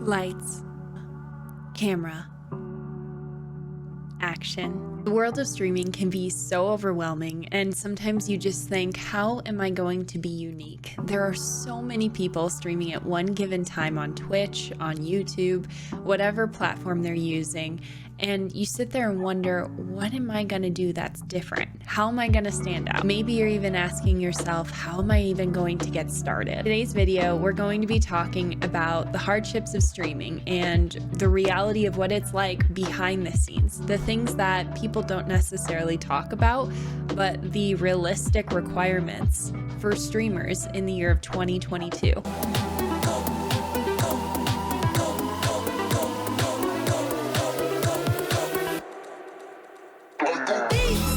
Lights, camera, action. The world of streaming can be so overwhelming, and sometimes you just think, how am I going to be unique? There are so many people streaming at one given time on Twitch, on YouTube, whatever platform they're using, and you sit there and wonder, what am I going to do that's different? How am I going to stand out? Maybe you're even asking yourself, how am I even going to get started? In today's video, we're going to be talking about the hardships of streaming and the reality of what it's like behind the scenes, the things that people don't necessarily talk about, but the realistic requirements for streamers in the year of 2022.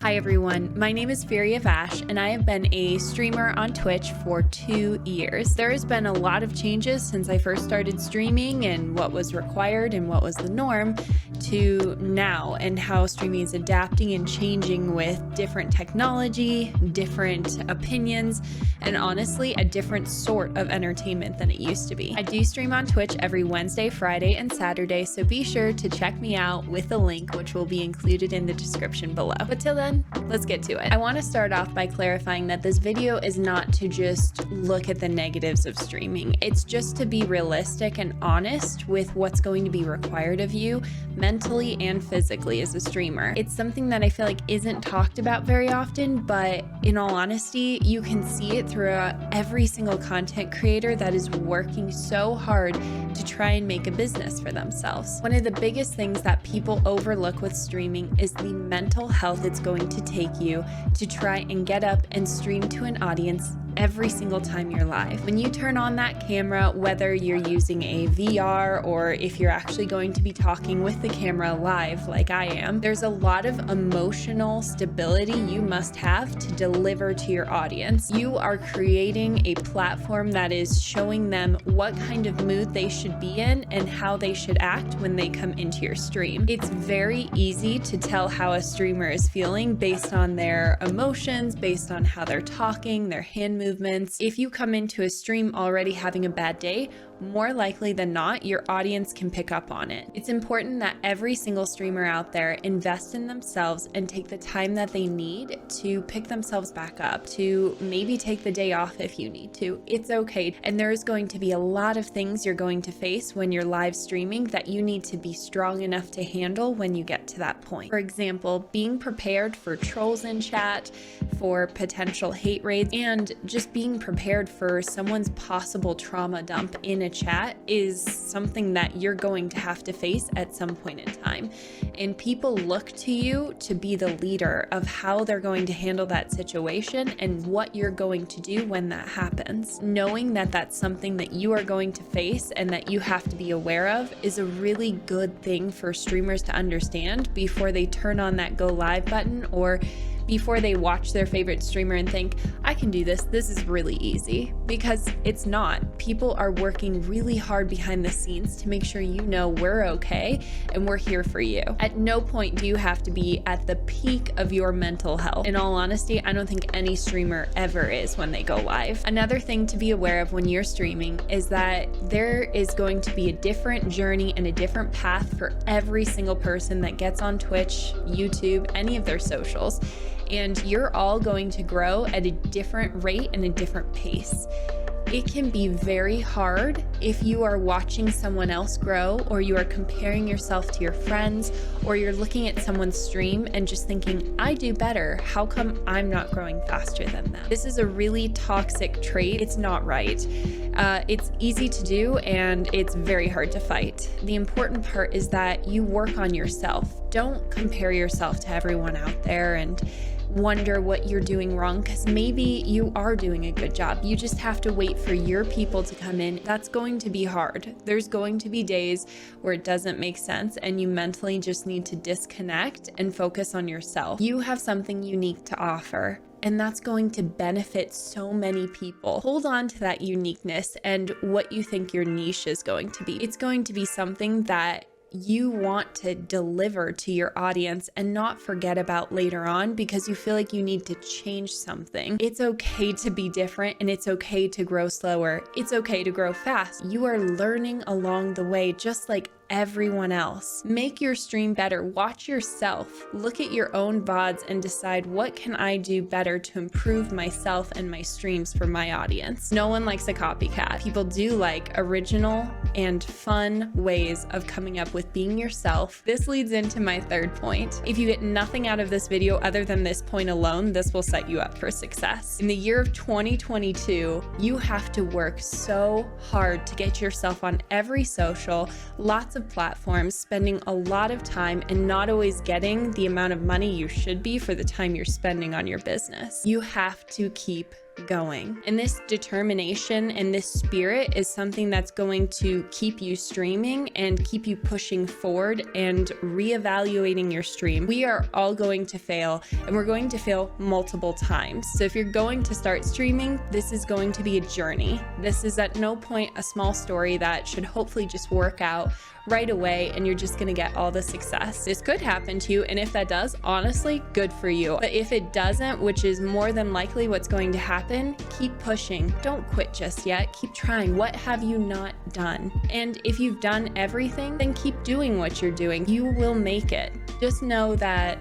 Hi everyone, my name is Fury of Ash and I have been a streamer on Twitch for 2 years. There has been a lot of changes since I first started streaming and what was required and what was the norm to now, and how streaming is adapting and changing with different technology, different opinions, and honestly a different sort of entertainment than it used to be. I do stream on Twitch every Wednesday, Friday, and Saturday, so be sure to check me out with a link which will be included in the description below. But till then, let's get to it. I want to start off by clarifying that this video is not to just look at the negatives of streaming. It's just to be realistic and honest with what's going to be required of you mentally and physically as a streamer. It's something that I feel like isn't talked about very often, but in all honesty, you can see it throughout every single content creator that is working so hard to try and make a business for themselves. One of the biggest things that people overlook with streaming is the mental health it's going to take you to try and get up and stream to an audience every single time you're live. When you turn on that camera, whether you're using a VR or if you're actually going to be talking with the camera live like I am, there's a lot of emotional stability you must have to deliver to your audience. You are creating a platform that is showing them what kind of mood they should be in and how they should act when they come into your stream. It's very easy to tell how a streamer is feeling based on their emotions, based on how they're talking, their hand movements. If you come into a stream already having a bad day, more likely than not, your audience can pick up on it. It's important that every single streamer out there invest in themselves and take the time that they need to pick themselves back up, to maybe take the day off if you need to. It's okay. And there's going to be a lot of things you're going to face when you're live streaming that you need to be strong enough to handle when you get to that point. For example, being prepared for trolls in chat, for potential hate raids, and just being prepared for someone's possible trauma dump in a chat is something that you're going to have to face at some point in time. And people look to you to be the leader of how they're going to handle that situation and what you're going to do when that happens. Knowing that that's something that you are going to face and that you have to be aware of is a really good thing for streamers to understand before they turn on that go live button, or before they watch their favorite streamer and think, I can do this, this is really easy. Because it's not. People are working really hard behind the scenes to make sure you know we're okay and we're here for you. At no point do you have to be at the peak of your mental health. In all honesty, I don't think any streamer ever is when they go live. Another thing to be aware of when you're streaming is that there is going to be a different journey and a different path for every single person that gets on Twitch, YouTube, any of their socials. And you're all going to grow at a different rate and a different pace. It can be very hard if you are watching someone else grow, or you are comparing yourself to your friends, or you're looking at someone's stream and just thinking, I do better. How come I'm not growing faster than them? This is a really toxic trait. It's not right. It's easy to do and it's very hard to fight. The important part is that you work on yourself. Don't compare yourself to everyone out there and wonder what you're doing wrong, because maybe you are doing a good job. You just have to wait for your people to come in. That's going to be hard. There's going to be days where it doesn't make sense and you mentally just need to disconnect and focus on yourself. You have something unique to offer, and that's going to benefit so many people. Hold on to that uniqueness and what you think your niche is going to be. It's going to be something that you want to deliver to your audience and not forget about later on because you feel like you need to change something. It's okay to be different, and it's okay to grow slower. It's okay to grow fast. You are learning along the way, just like everyone else. Make your stream better. Watch yourself. Look at your own VODs and decide, what can I do better to improve myself and my streams for my audience? No one likes a copycat. People do like original and fun ways of coming up with being yourself. This leads into my third point. If you get nothing out of this video other than this point alone, this will set you up for success. In the year of 2022, you have to work so hard to get yourself on every social, lots of platforms, spending a lot of time and not always getting the amount of money you should be for the time you're spending on your business. You have to keep going. And this determination and this spirit is something that's going to keep you streaming and keep you pushing forward and reevaluating your stream. We are all going to fail, and we're going to fail multiple times. So if you're going to start streaming, this is going to be a journey. This is at no point a small story that should hopefully just work out right away and you're just gonna get all the success. This could happen to you, and if that does, honestly, good for you. But if it doesn't, which is more than likely what's going to happen, keep pushing. Don't quit just yet. Keep trying. What have you not done? And if you've done everything, then keep doing what you're doing. You will make it. Just know that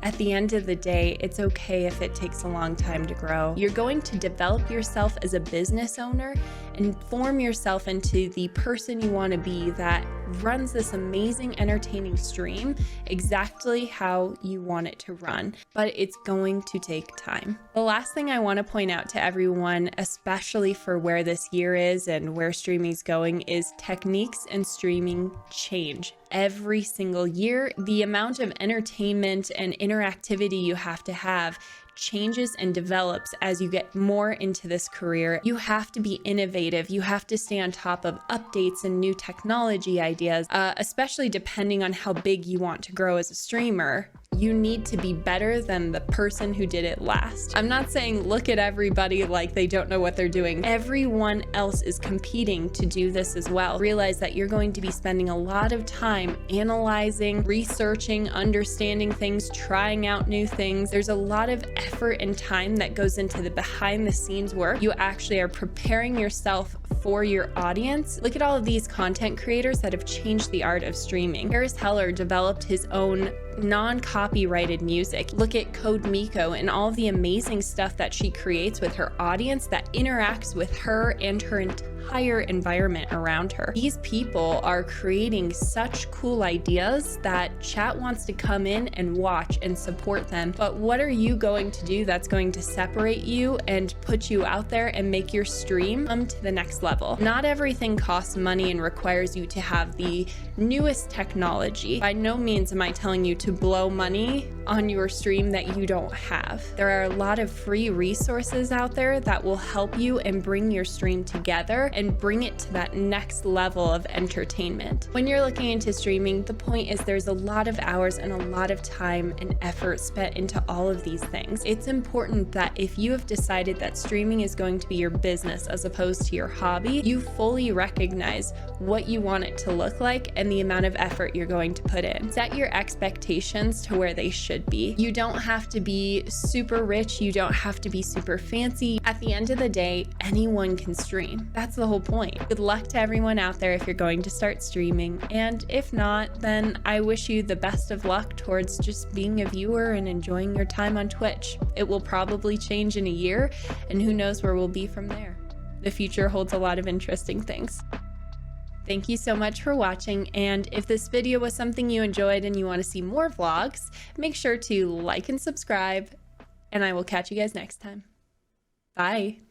at the end of the day, it's okay if it takes a long time to grow. You're going to develop yourself as a business owner and form yourself into the person you want to be that runs this amazing, entertaining stream exactly how you want it to run. But it's going to take time. The last thing I want to point out to everyone, especially for where this year is and where streaming's going, is techniques and streaming change. Every single year, the amount of entertainment and interactivity you have to have changes and develops as you get more into this career. You have to be innovative. You have to stay on top of updates and new technology ideas, especially depending on how big you want to grow as a streamer. You need to be better than the person who did it last. I'm not saying look at everybody like they don't know what they're doing. Everyone else is competing to do this as well. Realize that you're going to be spending a lot of time analyzing, researching, understanding things, trying out new things. There's a lot of effort and time that goes into the behind the scenes work. You actually are preparing yourself for your audience. Look at all of these content creators that have changed the art of streaming. Harris Heller developed his own non-copyrighted music. Look at Code Miko and all of the amazing stuff that she creates with her audience that interacts with her and her entire environment around her. These people are creating such cool ideas that chat wants to come in and watch and support them. But what are you going to do that's going to separate you and put you out there and make your stream come to the next level? Not everything costs money and requires you to have the newest technology. By no means am I telling you to blow money on your stream that you don't have. There are a lot of free resources out there that will help you and bring your stream together and bring it to that next level of entertainment. When you're looking into streaming, the point is there's a lot of hours and a lot of time and effort spent into all of these things. It's important that if you have decided that streaming is going to be your business as opposed to your hobby, you fully recognize what you want it to look like and the amount of effort you're going to put in. Set your expectations to where they should be. You don't have to be super rich. You don't have to be super fancy. At the end of the day, anyone can stream. That's the whole point. Good luck to everyone out there if you're going to start streaming. And if not, then I wish you the best of luck towards just being a viewer and enjoying your time on Twitch. It will probably change in a year, and who knows where we'll be from there. The future holds a lot of interesting things. Thank you so much for watching, and if this video was something you enjoyed and you want to see more vlogs, make sure to like and subscribe, and I will catch you guys next time. Bye!